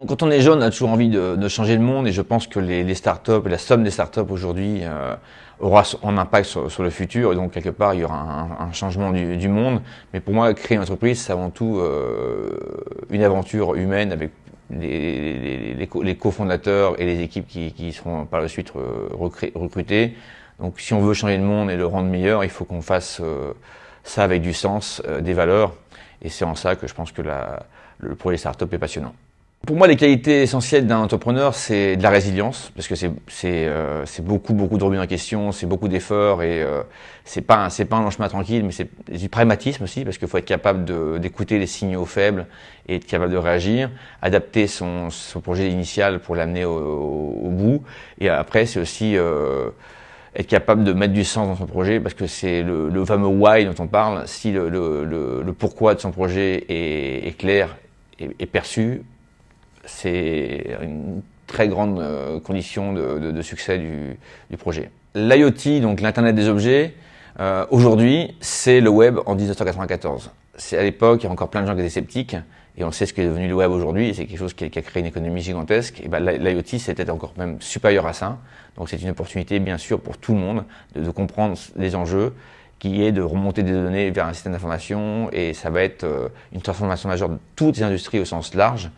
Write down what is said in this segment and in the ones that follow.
Quand on est jeune, on a toujours envie de changer le monde et je pense que les startups et la somme des startups aujourd'hui aura un impact sur le futur et donc quelque part il y aura un changement du monde. Mais pour moi, créer une entreprise, c'est avant tout une aventure humaine avec les cofondateurs et les équipes qui seront par la suite recrutées. Donc si on veut changer le monde et le rendre meilleur, il faut qu'on fasse ça avec du sens, des valeurs. Et c'est en ça que je pense que le projet startup est passionnant. Pour moi, les qualités essentielles d'un entrepreneur, c'est de la résilience, parce que c'est beaucoup de remise en question, c'est beaucoup d'efforts et c'est pas un long chemin tranquille, mais c'est du pragmatisme aussi, parce qu'il faut être capable d'écouter les signaux faibles et être capable de réagir, adapter son projet initial pour l'amener au bout. Et après, c'est aussi être capable de mettre du sens dans son projet, parce que c'est le fameux why dont on parle. Si le pourquoi de son projet est clair et perçu, c'est une très grande condition de succès du projet. L'IoT, donc l'Internet des objets, aujourd'hui, c'est le web en 1994. C'est à l'époque, il y a encore plein de gens qui étaient sceptiques, et on sait ce qui est devenu le web aujourd'hui, et c'est quelque chose qui a créé une économie gigantesque. Et ben, l'IoT, c'était encore même supérieur à ça. Donc c'est une opportunité, bien sûr, pour tout le monde de comprendre les enjeux, qui est de remonter des données vers un système d'information, et ça va être une transformation majeure de toutes les industries au sens large.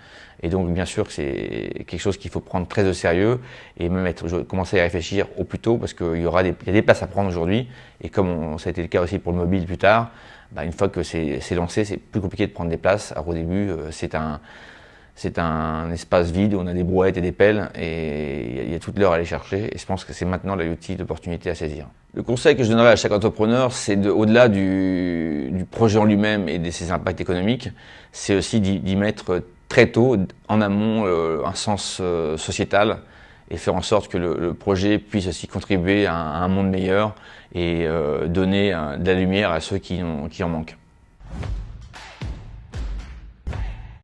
Et donc, bien sûr, que c'est quelque chose qu'il faut prendre très au sérieux et même commencer à y réfléchir au plus tôt parce qu'il y a des places à prendre aujourd'hui. Et comme ça a été le cas aussi pour le mobile plus tard, bah, une fois que c'est lancé, c'est plus compliqué de prendre des places. Alors au début, c'est un espace vide où on a des brouettes et des pelles et il y a toute l'heure à aller chercher. Et je pense que c'est maintenant l'outil d'opportunité à saisir. Le conseil que je donnerais à chaque entrepreneur, c'est au-delà du projet en lui-même et de ses impacts économiques, c'est aussi d'y mettre très tôt, en amont, un sens sociétal et faire en sorte que le projet puisse aussi contribuer à un monde meilleur et donner de la lumière à ceux qui en manquent.